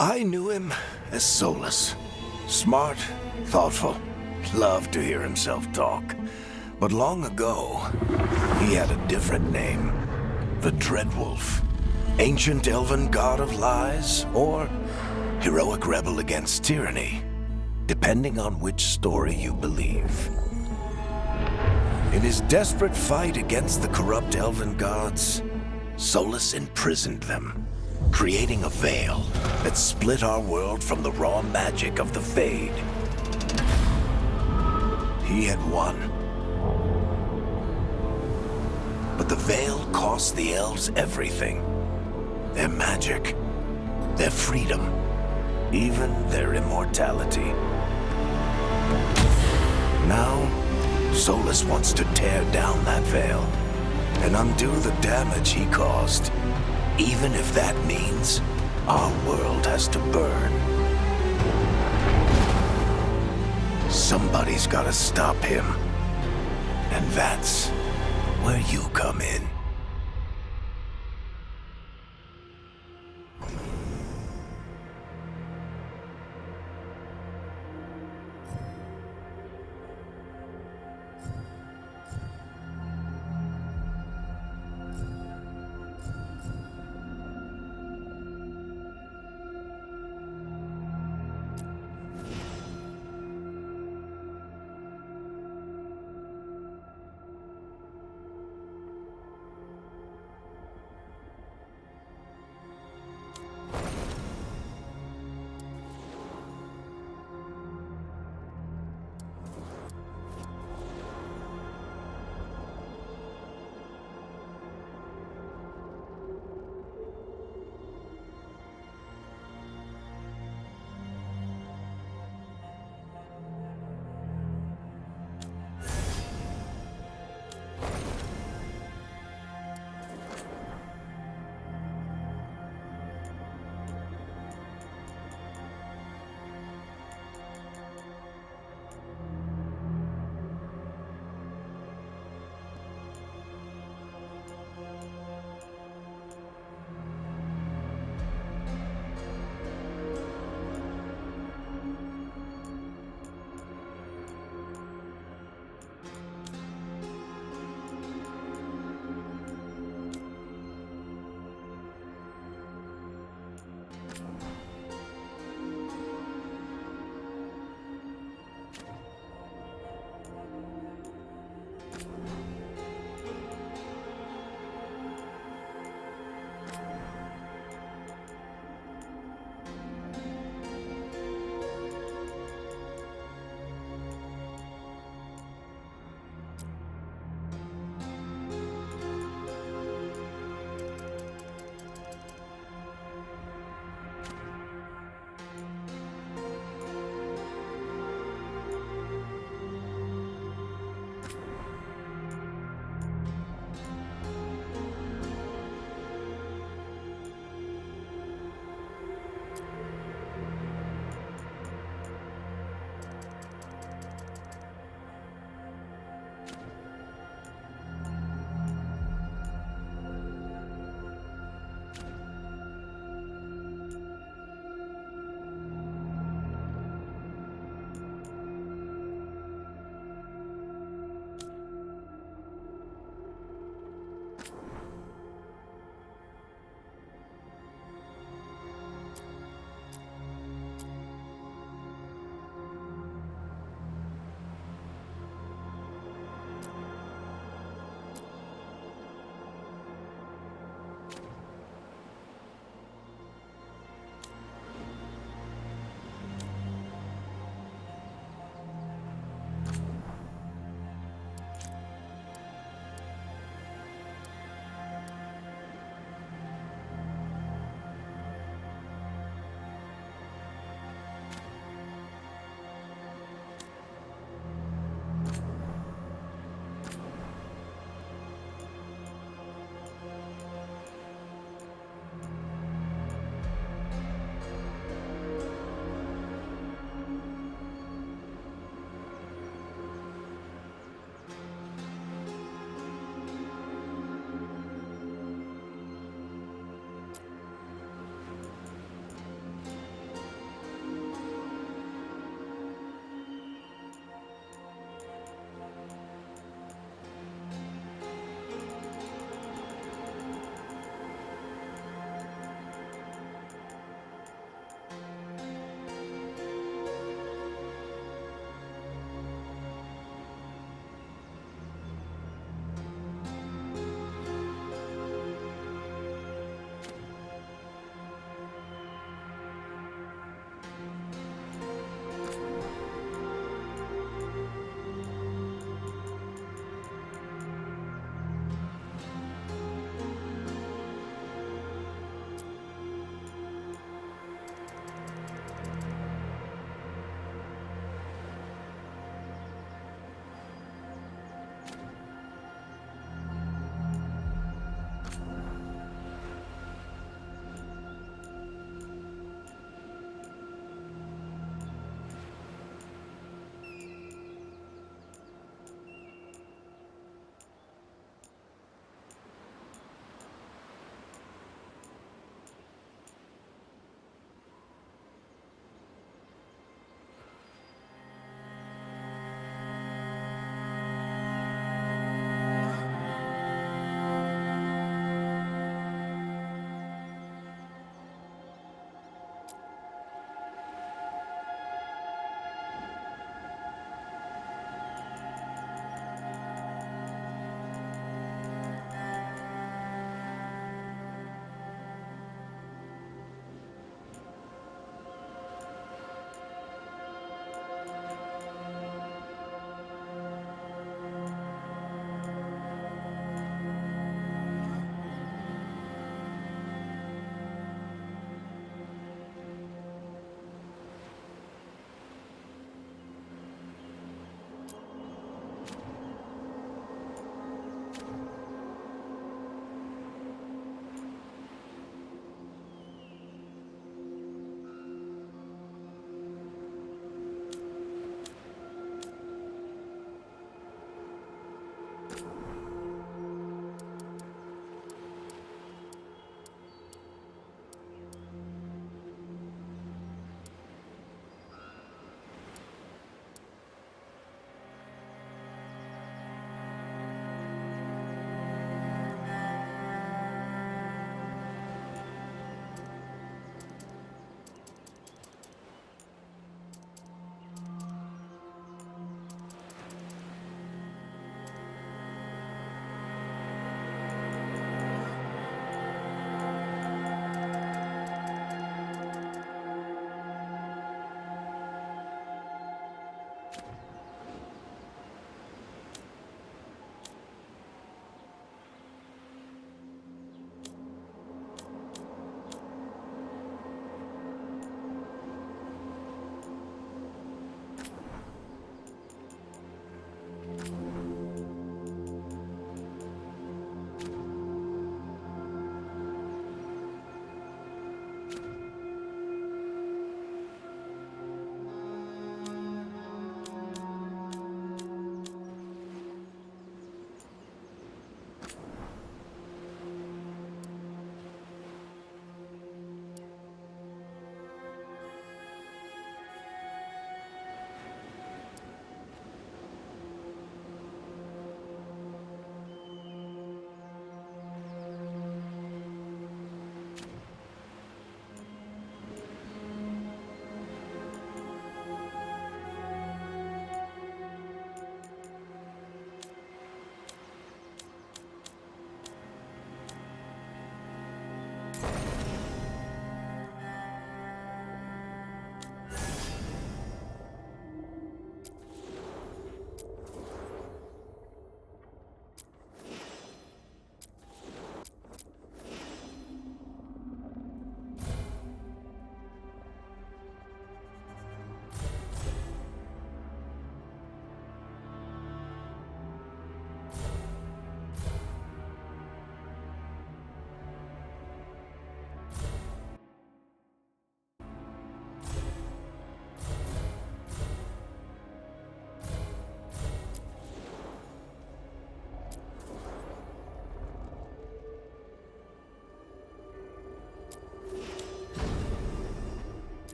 I knew him as Solus. Smart, thoughtful, loved to hear himself talk. But long ago, he had a different name. The Dreadwolf. Ancient elven god of lies, or heroic rebel against tyranny, depending on which story you believe. In his desperate fight against the corrupt elven gods, Solus imprisoned them, creating a veil that split our world from the raw magic of the Fade. He had won. But the veil cost the elves everything. Their magic, their freedom, even their immortality. Now, Solus wants to tear down that veil and undo the damage he caused, even if that means our world has to burn. Somebody's gotta stop him, and that's where you come in.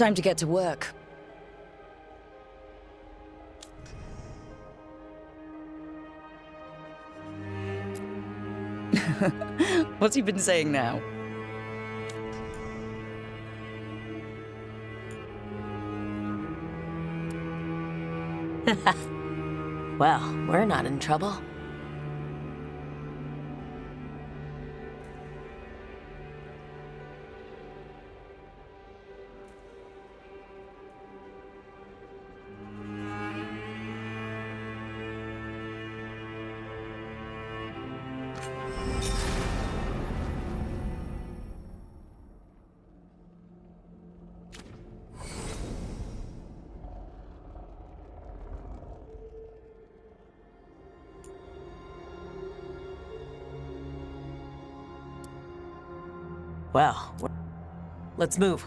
Time to get to work. What's he been saying now? Well, we're not in trouble. Well, let's move.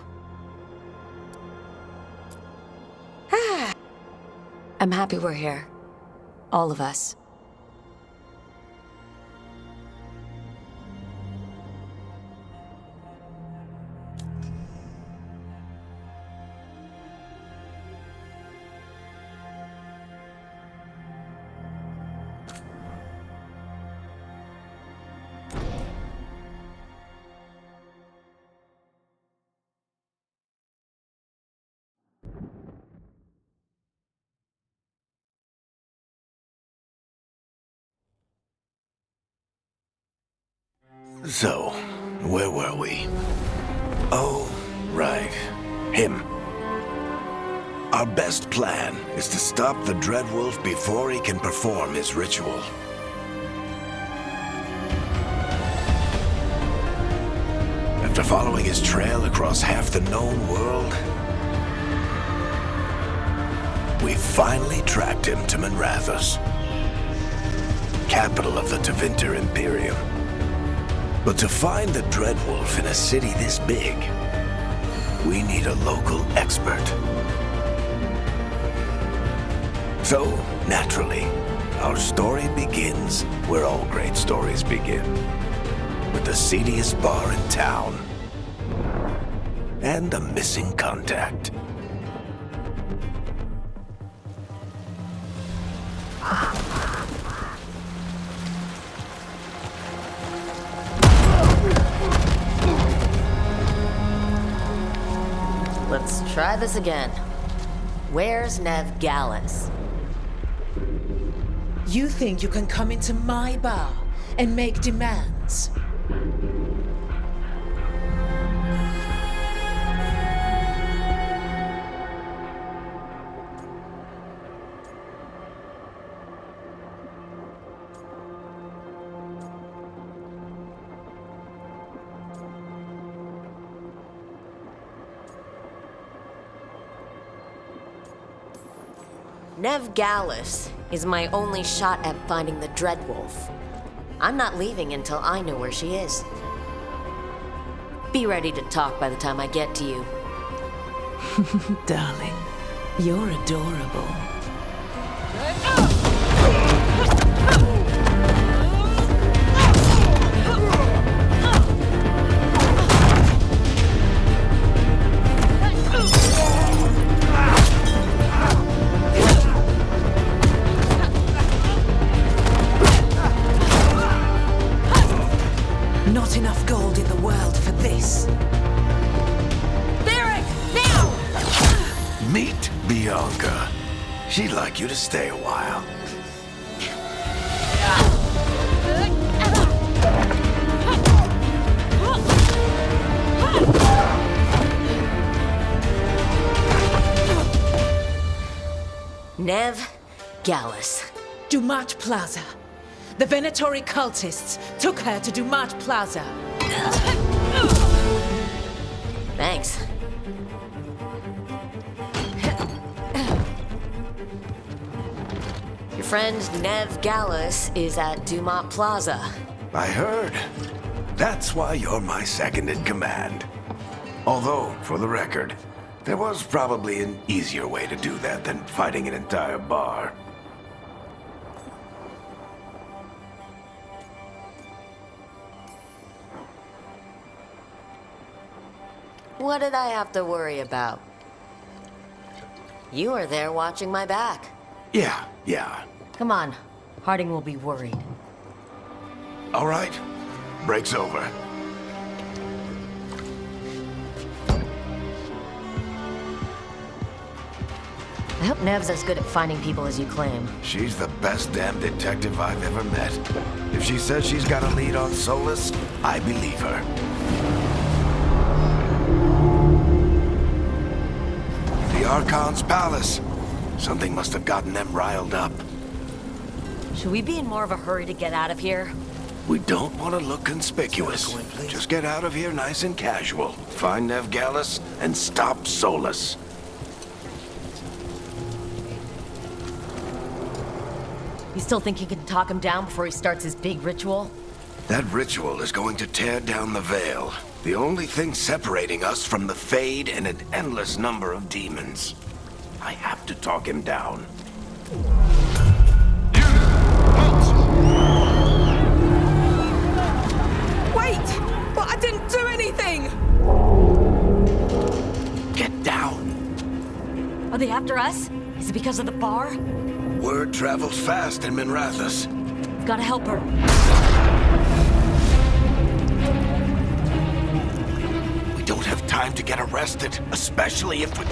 I'm happy we're here. All of us. So, where were we? Oh, right. Him. Our best plan is to stop the Dreadwolf before he can perform his ritual. After following his trail across half the known world, we finally tracked him to Minrathous, capital of the Tevinter Imperium. But to find the Dreadwolf in a city this big, we need a local expert. So, naturally, our story begins where all great stories begin. With the seediest bar in town. And a missing contact. Let's try this again. Where's Nev Gallus? You think you can come into my bar and make demands? Nev Gallus is my only shot at finding the Dreadwolf. I'm not leaving until I know where she is. Be ready to talk by the time I get to you. Darling, you're adorable. Not enough gold in the world for this. Barrick, now! Meet Bianca. She'd like you to stay a while. Nev Gallus. Dumat Plaza. The Venatori cultists took her to Dumat Plaza. Thanks. Your friend Nev Gallus is at Dumat Plaza. I heard. That's why you're my second in command. Although, for the record, there was probably an easier way to do that than fighting an entire bar. What did I have to worry about? You were there watching my back. Yeah. Come on. Harding will be worried. All right. Break's over. I hope Nev's as good at finding people as you claim. She's the best damn detective I've ever met. If she says she's got a lead on Solus, I believe her. The Archon's palace. Something must have gotten them riled up. Should we be in more of a hurry to get out of here? We don't want to look conspicuous. Just get out of here nice and casual. Find Nev Gallus and stop Solus. You still think you can talk him down before he starts his big ritual? That ritual is going to tear down the Veil. The only thing separating us from the Fade and an endless number of demons. I have to talk him down. Wait! But I didn't do anything! Get down. Are they after us? Is it because of the bar? Word travels fast in Minrathous. We've gotta help her. We don't have time to get arrested, especially if we...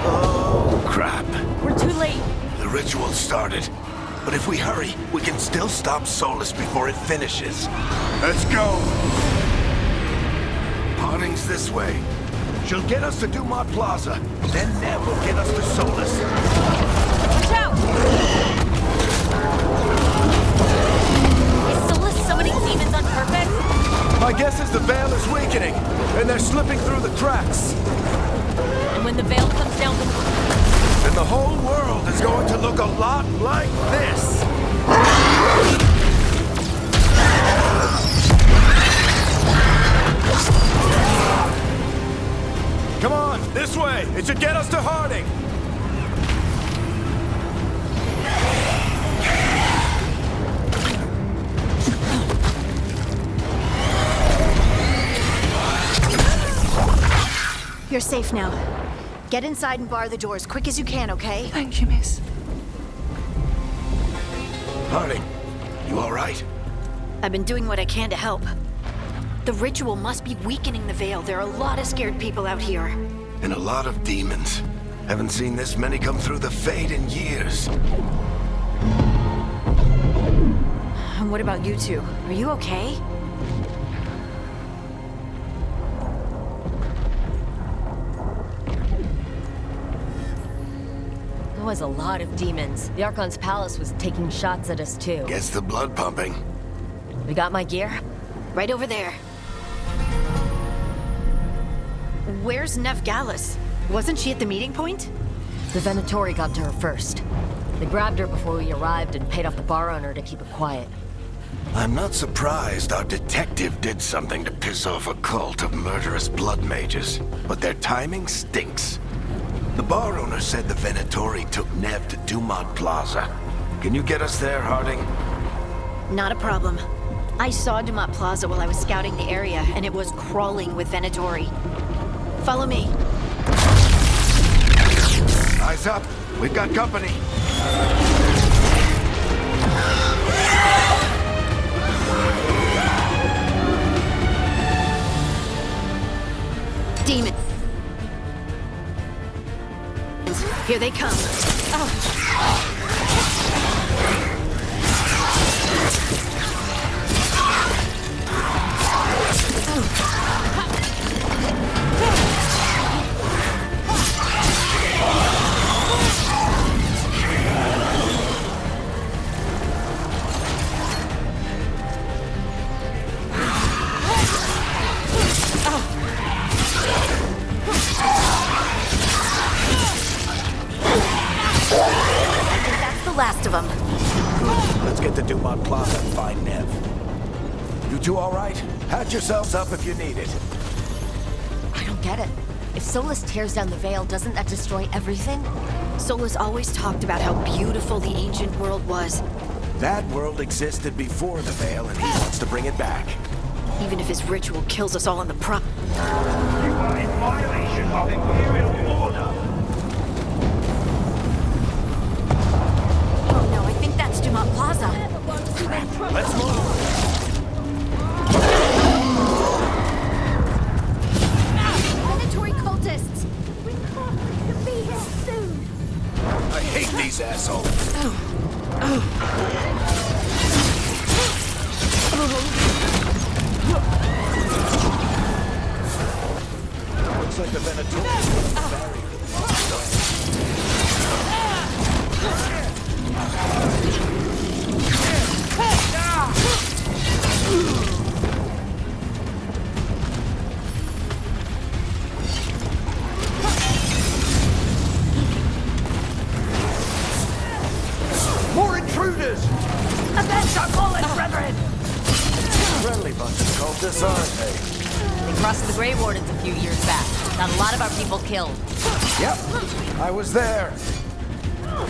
Oh, crap. We're too late. The ritual started. But if we hurry, we can still stop Solus before it finishes. Let's go! Harding's this way. She'll get us to Dumont Plaza. Then Nev will get us to Solus. Watch out! Is Solus summoning demons on purpose? My guess is the Veil is weakening, and they're slipping through the cracks. And when the veil comes down And the whole world is going to look a lot like this. Come on, this way. It should get us to Harding. You're safe now. Get inside and bar the doors quick as you can, okay? Thank you, miss. Harding, you all right? I've been doing what I can to help. The ritual must be weakening the Veil. There are a lot of scared people out here. And a lot of demons. Haven't seen this many come through the Fade in years. And what about you two? Are you okay? There was a lot of demons. The Archon's palace was taking shots at us too. Gets the blood pumping. We got my gear? Right over there. Where's Nev Gallus? Wasn't she at the meeting point? The Venatori got to her first. They grabbed her before we arrived and paid off the bar owner to keep her quiet. I'm not surprised our detective did something to piss off a cult of murderous blood mages, but their timing stinks. The bar owner said the Venatori took Nev to Dumont Plaza. Can you get us there, Harding? Not a problem. I saw Dumont Plaza while I was scouting the area, and it was crawling with Venatori. Follow me. Eyes up. We've got company. Demon. Here they come. That's the last of them. Good. Let's get to Dumont Plaza and find Nev. You two all right? Patch yourselves up if you need it. I don't get it. If Solus tears down the Veil, doesn't that destroy everything? Solus always talked about how beautiful the ancient world was. That world existed before the Veil, and he wants to bring it back. Even if his ritual kills us all in the You are in violation of Imperial order. Oh no, I think that's Dumont Plaza. Let's move! Predatory cultists! We can't be here soon. I hate these assholes! Looks like the Venatorians More intruders! Avenge our fallen brethren! friendly bunch of cultists, aren't they? They crossed the Grey Wardens a few years back. Got a lot of our people killed. Yep, I was there. All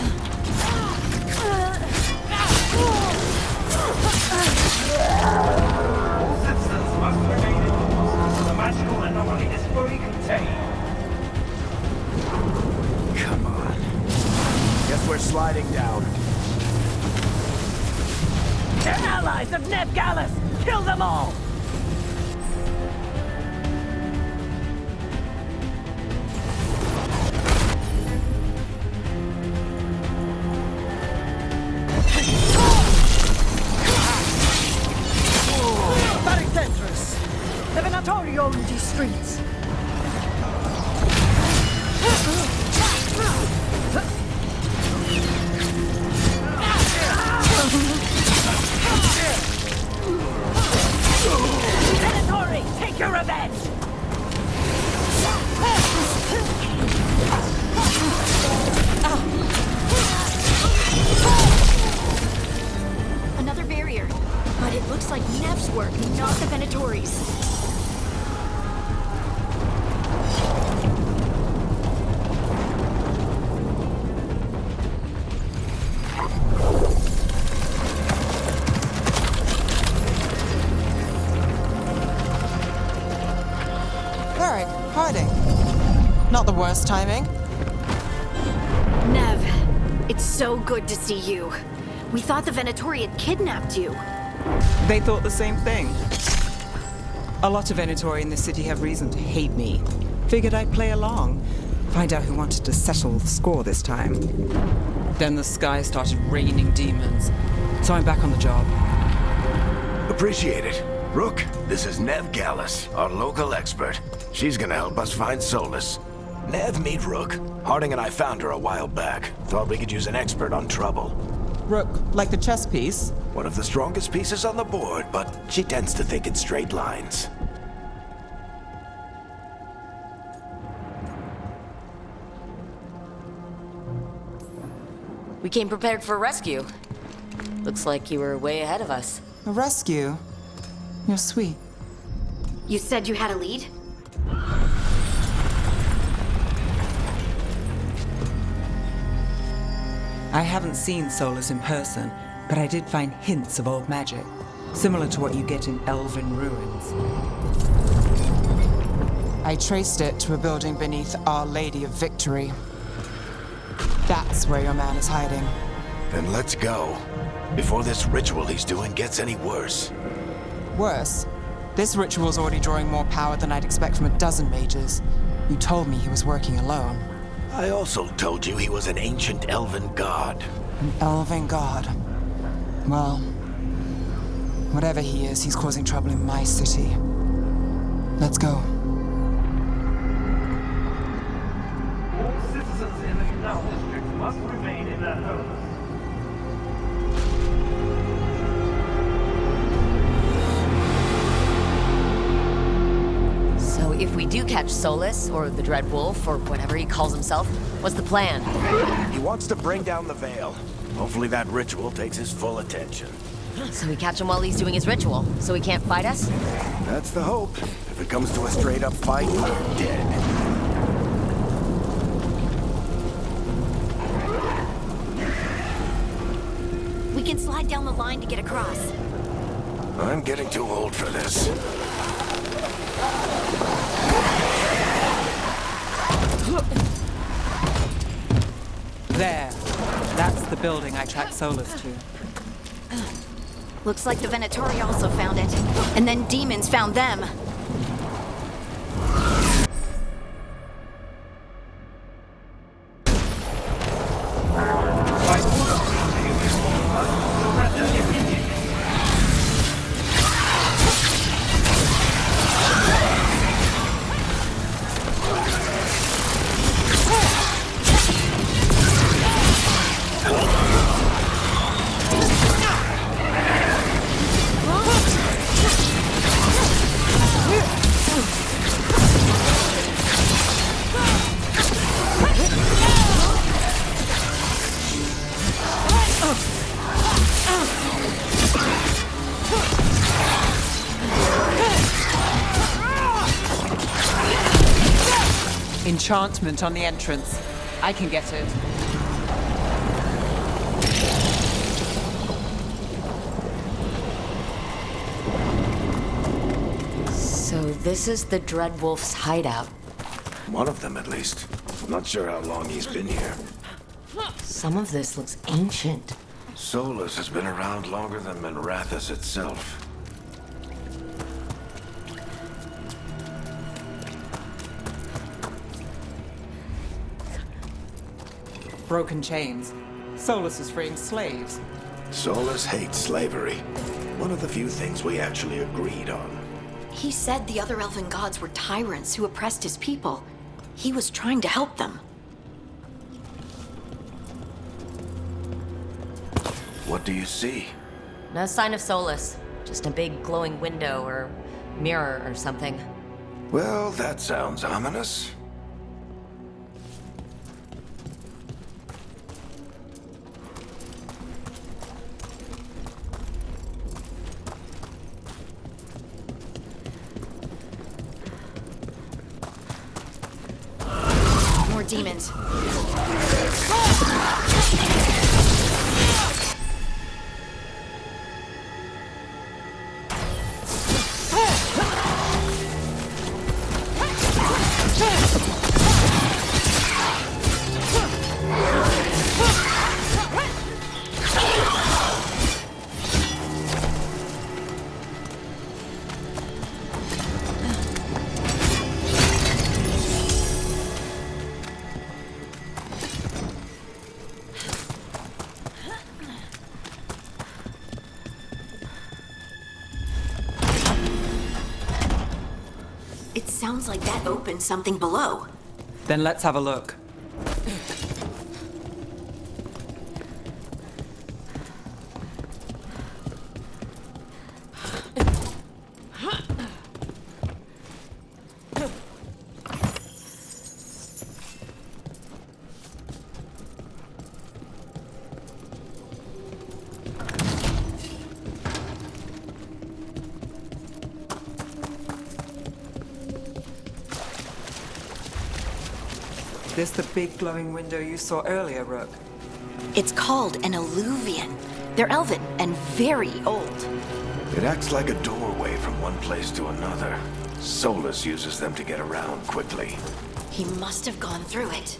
citizens must remain indoors. The magical anomaly is fully contained. Come on. Guess we're sliding down. They're allies of Neb Gallus! Kill them all! Baricentros! The Venatori own these streets! Venatori, take your revenge! Another barrier. But it looks like Nev's work, not the Venatori's. Varric, hiding. Not the worst timing. Nev, it's so good to see you. We thought the Venatori had kidnapped you. They thought the same thing. A lot of Venatori in this city have reason to hate me. Figured I'd play along. Find out who wanted to settle the score this time. Then the sky started raining demons. So I'm back on the job. Appreciate it. Rook, this is Neb Gallus, our local expert. She's gonna help us find Solus. Nev, meet Rook. Harding and I found her a while back. Thought we could use an expert on trouble. Rook, like the chess piece? One of the strongest pieces on the board, but she tends to think in straight lines. We came prepared for a rescue. Looks like you were way ahead of us. A rescue? You're sweet. You said you had a lead? I haven't seen Solus in person, but I did find hints of old magic, similar to what you get in elven ruins. I traced it to a building beneath Our Lady of Victory. That's where your man is hiding. Then let's go. Before this ritual he's doing gets any worse. Worse, this ritual's already drawing more power than I'd expect from a dozen mages. You told me he was working alone. I also told you he was an ancient elven god. An elven god. Well, whatever he is, he's causing trouble in my city. Let's go. All citizens in the Canal District must remain in their homes. So if we do catch Solus, or the Dread Wolf, or whatever he calls himself, what's the plan? He wants to bring down the Veil. Hopefully that ritual takes his full attention. So we catch him while he's doing his ritual, so he can't fight us? That's the hope. If it comes to a straight-up fight, we're dead. We can slide down the line to get across. I'm getting too old for this. There. That's the building I tracked Solus to. Looks like the Venatori also found it. And then demons found them. Enchantment on the entrance. I can get it. So this is the Dreadwolf's hideout. One of them, at least. Not sure how long he's been here. Some of this looks ancient. Solus has been around longer than Minrathous itself. Broken chains. Solus is freeing slaves. Solus hates slavery. One of the few things we actually agreed on. He said the other elven gods were tyrants who oppressed his people. He was trying to help them. What do you see? No sign of Solus. Just a big glowing window or mirror or something. Well, that sounds ominous. More demons. It sounds like that opened something below. Then let's have a look. This the big glowing window you saw earlier, Rook? It's called an alluvian. They're elven and very old. It acts like a doorway from one place to another. Solus uses them to get around quickly. He must have gone through it.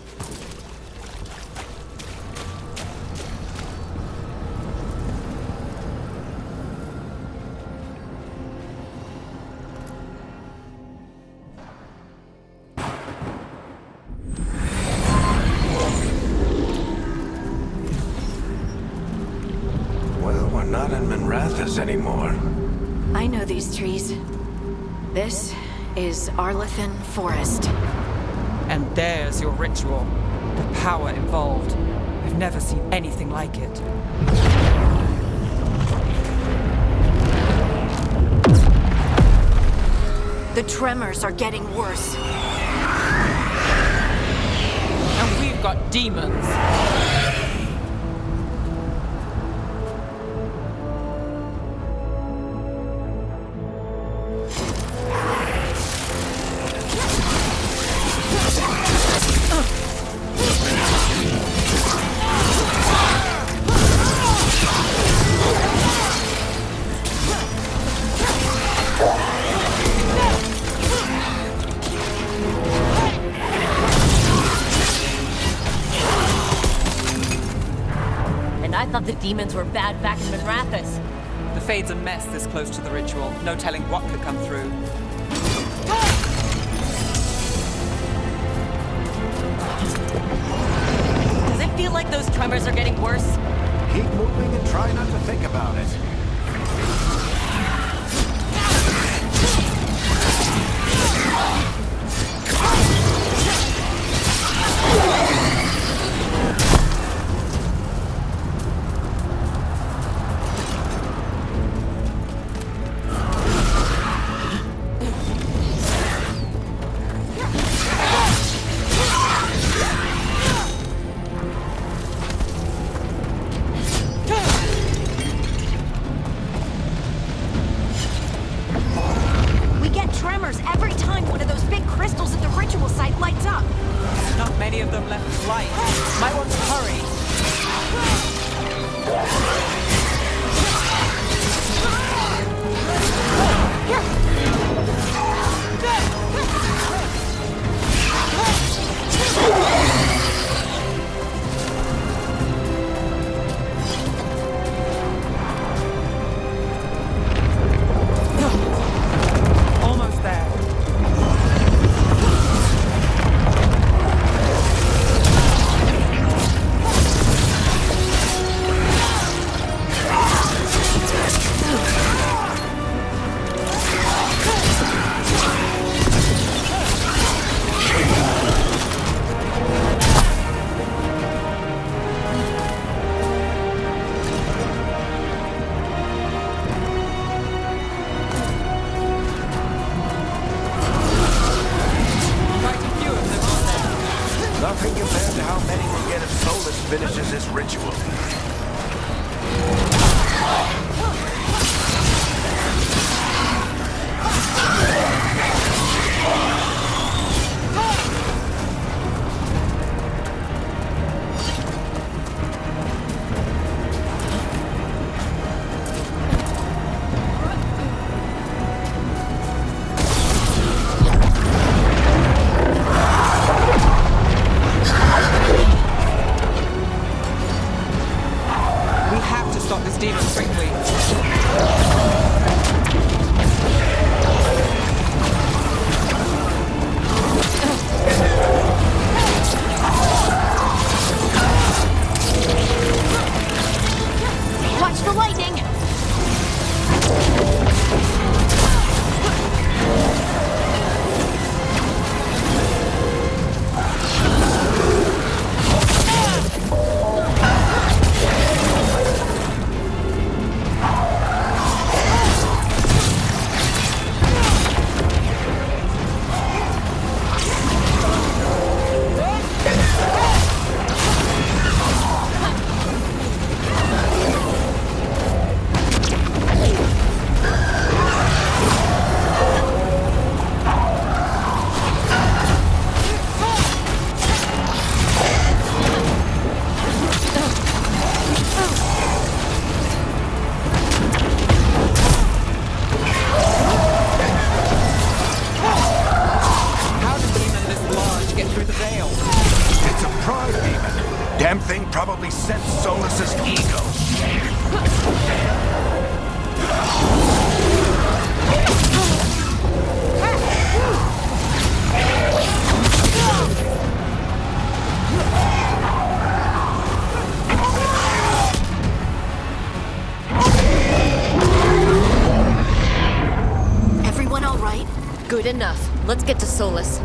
Well, we're not in Minrathous anymore. I know these trees. This is Arlethan Forest. And there's your ritual. The power involved. I've never seen anything like it. The tremors are getting worse. And we've got demons. thought the demons were bad back in Minrathous. The Fade's a mess this close to the ritual. No telling what could come through. Does it feel like those tremors are getting worse? Keep moving and try not to think about it. Tremors every time one of those big crystals at the ritual site lights up. Not many of them left in light. Might want to hurry. Almost there. Nothing compared to how many will get if Solus finishes his ritual. We have to stop this demon quickly. Watch the lightning! How did a demon this large get through the veil? It's a pride demon. Damn thing probably sent Solus's ego. Everyone all right? Good enough. Let's get to Solus.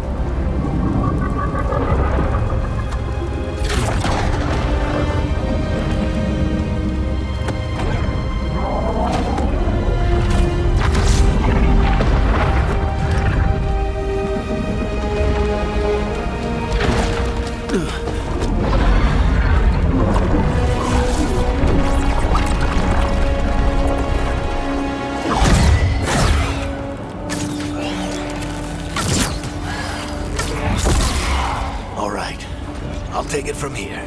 All right. I'll take it from here.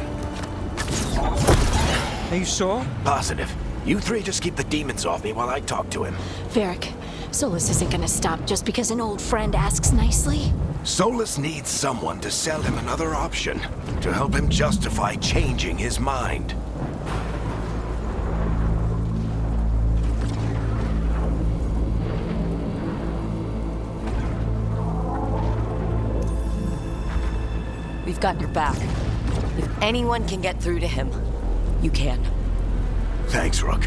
Are you sure? Positive. You three just keep the demons off me while I talk to him. Varric, Solus isn't gonna stop just because an old friend asks nicely. Solus needs someone to sell him another option, to help him justify changing his mind. We've got your back. If anyone can get through to him, You can. Thanks, Rook.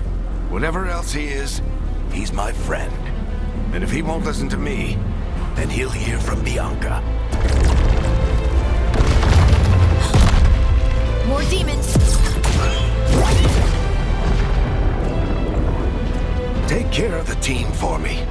Whatever else he is, he's my friend. And if he won't listen to me, then he'll hear from Bianca. More demons! Take care of the team for me.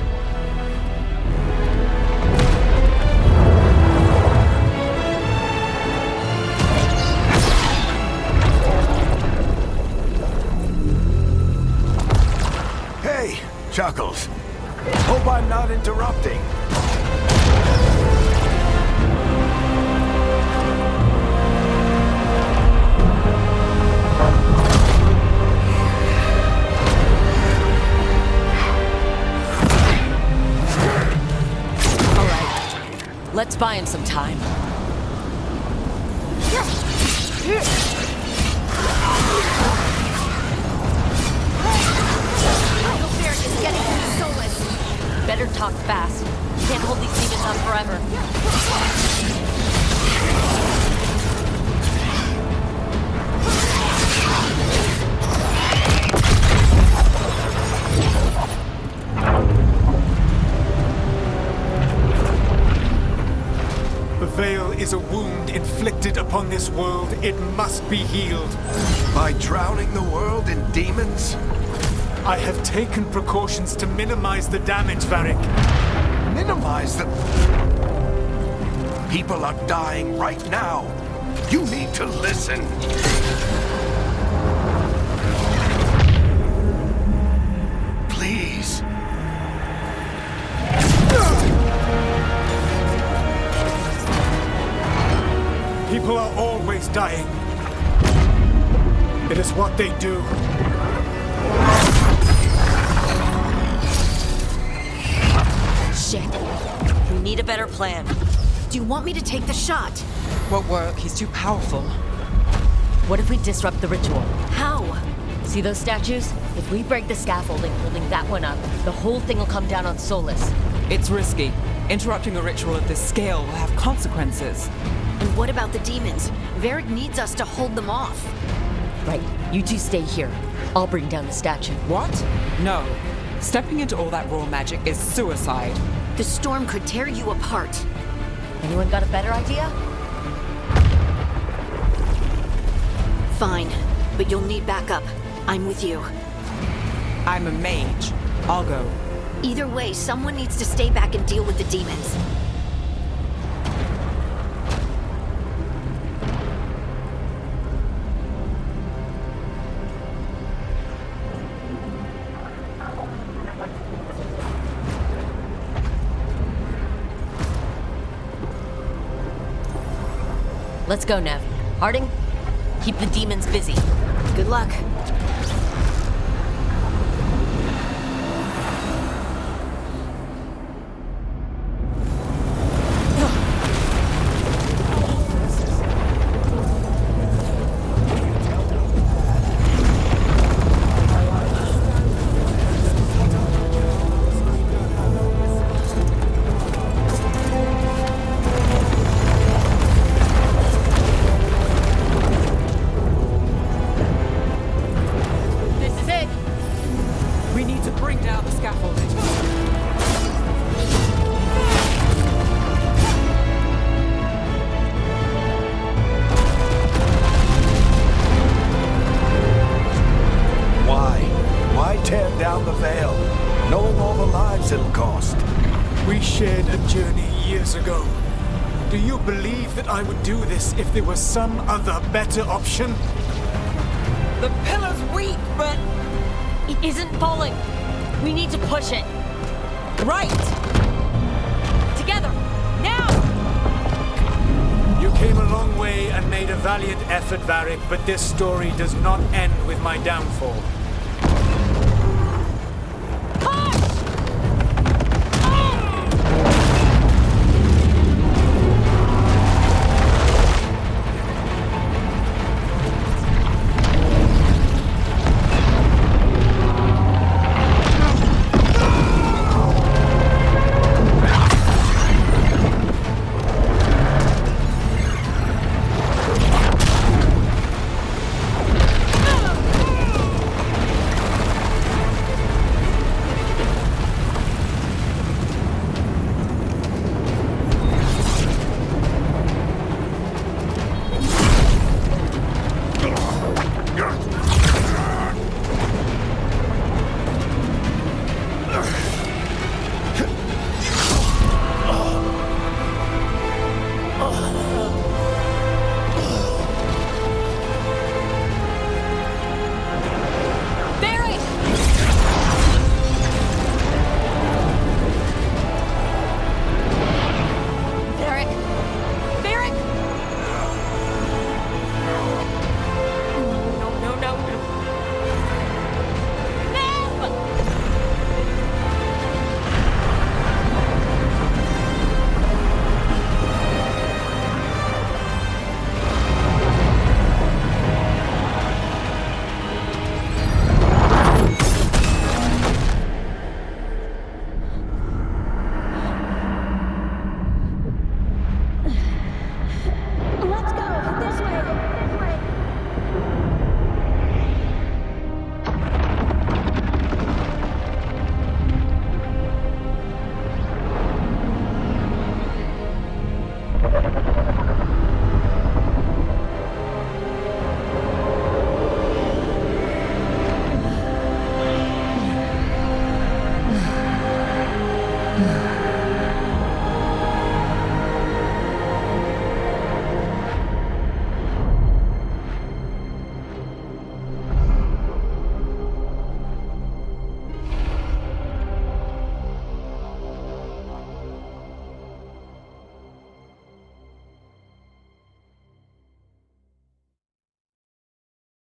Hey, Chuckles. Hope I'm not interrupting. Let's buy him some time. Michael Barrett is getting through Solus. better talk fast. Can't hold these demons on forever. The Veil is a wound inflicted upon this world. It must be healed. By drowning the world in demons? I have taken precautions to minimize the damage, Varric. Minimize the... People are dying right now. You need to listen. Please. People are always dying. It is what they do. Shit. We need a better plan. Do you want me to take the shot? Won't work. He's too powerful. What if we disrupt the ritual? How? See those statues? If we break the scaffolding holding that one up, the whole thing will come down on Solus. It's risky. Interrupting a ritual of this scale will have consequences. And what about the demons? Varric needs us to hold them off. Right, you two stay here. I'll bring down the statue. What? No. Stepping into all that raw magic is suicide. The storm could tear you apart. Anyone got a better idea? Fine, but you'll need backup. I'm with you. I'm a mage. I'll go. Either way, someone needs to stay back and deal with the demons. Let's go, Nev. Harding, keep the demons busy. Good luck. If there was some other better option? The pillar's weak, but... It isn't falling. We need to push it. Right! Together! Now! You came a long way and made a valiant effort, Varric, but this story does not end with my downfall.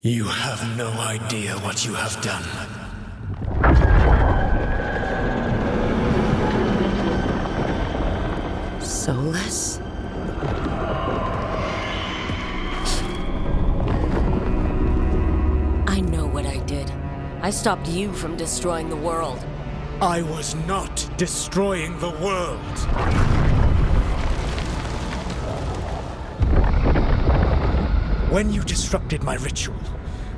You have no idea what you have done. Solus? I know what I did. I stopped you from destroying the world. I was not destroying the world. When you disrupted my ritual,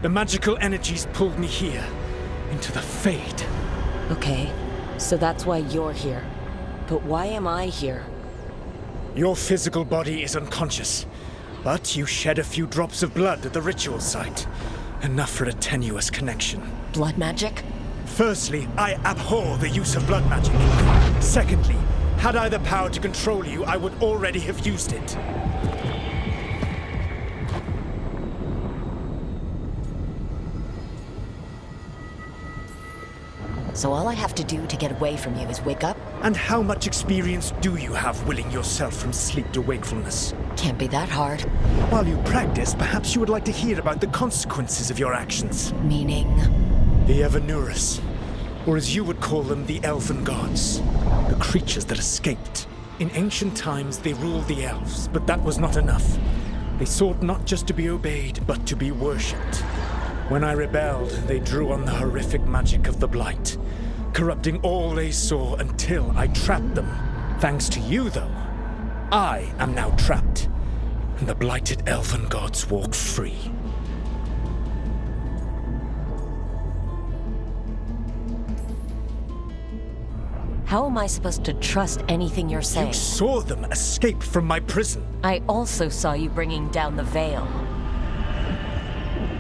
the magical energies pulled me here, into the Fade. Okay, so that's why you're here. But why am I here? Your physical body is unconscious, but you shed a few drops of blood at the ritual site. Enough for a tenuous connection. Blood magic? Firstly, I abhor the use of blood magic. Secondly, had I the power to control you, I would already have used it. So all I have to do to get away from you is wake up? And how much experience do you have willing yourself from sleep to wakefulness? Can't be that hard. While you practice, perhaps you would like to hear about the consequences of your actions. Meaning? The Evanurus, or as you would call them, the Elven Gods. The creatures that escaped. In ancient times, they ruled the elves, but that was not enough. They sought not just to be obeyed, but to be worshipped. When I rebelled, they drew on the horrific magic of the Blight, corrupting all they saw until I trapped them. Thanks to you, though, I am now trapped, and the blighted Elven Gods walk free. How am I supposed to trust anything you're saying? You saw them escape from my prison. I also saw you bringing down the veil.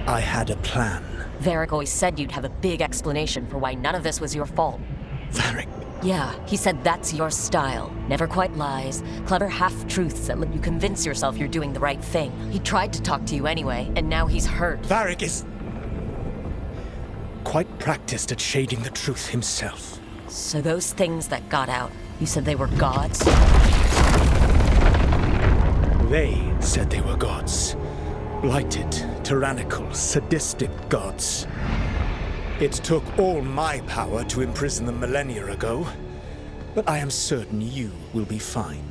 I had a plan. Varric always said you'd have a big explanation for why none of this was your fault. Varric? Yeah, he said that's your style. Never quite lies, clever half-truths that let you convince yourself you're doing the right thing. He tried to talk to you anyway, and now he's hurt. Varric is quite practiced at shading the truth himself. So those things that got out, you said they were gods? They said they were gods. Blighted, tyrannical, sadistic gods. It took all my power to imprison them millennia ago, but I am certain you will be fine.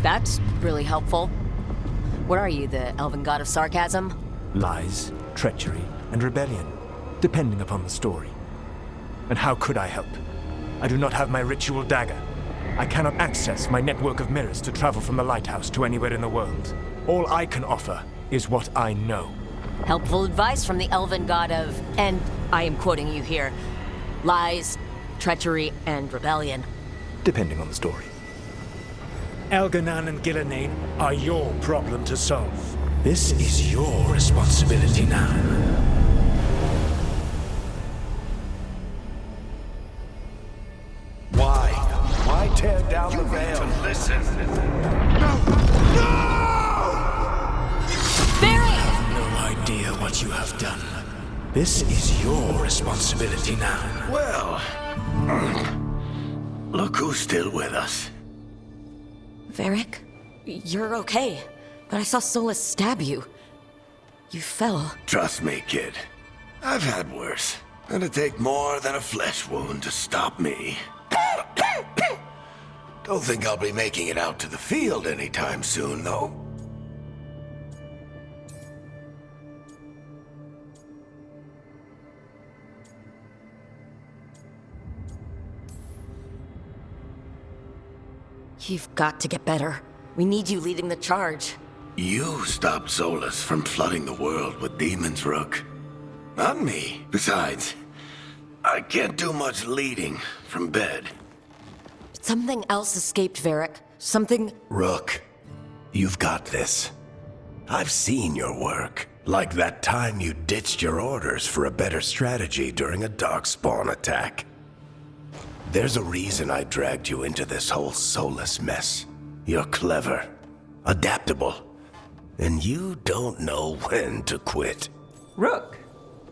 That's really helpful. What are you, the elven god of sarcasm? Lies, treachery, and rebellion, depending upon the story. And how could I help? I do not have my ritual dagger. I cannot access my network of mirrors to travel from the lighthouse to anywhere in the world. All I can offer is what I know. Helpful advice from the elven god of, and I am quoting you here, lies, treachery, and rebellion. Depending on the story. Elganan and Gillenane are your problem to solve. This is your responsibility now. Why tear down the veil? Listen. Barry! No idea what you have done. This is your responsibility now. Well, look who's still with us. Varric, you're okay, but I saw Solus stab you. You fell. Trust me, kid. I've had worse. It'd take more than a flesh wound to stop me. Don't think I'll be making it out to the field anytime soon, though. You've got to get better. We need you leading the charge. You stopped Solus from flooding the world with demons, Rook. Not me. Besides, I can't do much leading from bed. Something else escaped, Varric. Something... Rook, you've got this. I've seen your work. Like that time you ditched your orders for a better strategy during a darkspawn attack. There's a reason I dragged you into this whole Solus mess. You're clever, adaptable, and you don't know when to quit. Rook,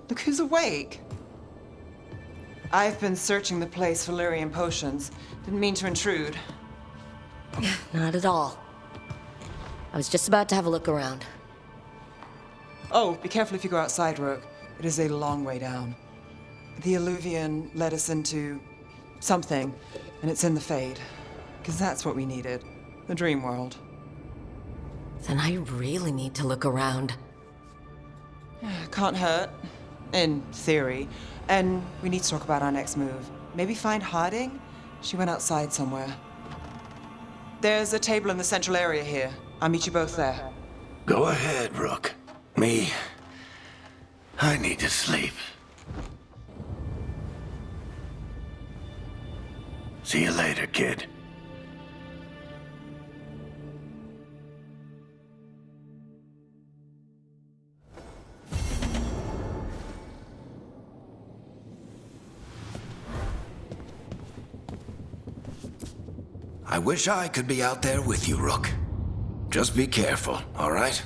look who's awake. I've been searching the place for Lyrian potions. Didn't mean to intrude. Not at all. I was just about to have a look around. Oh, be careful if you go outside, Rook. It is a long way down. The Illuvian led us into something, and it's in the Fade. Because that's what we needed. The dream world. Then I really need to look around. Can't hurt. In theory. And we need to talk about our next move. Maybe find hiding? She went outside somewhere. There's a table in the central area here. I'll meet you both there. Go ahead, Rook. Me, I need to sleep. See you later, kid. I wish I could be out there with you, Rook. Just be careful, all right?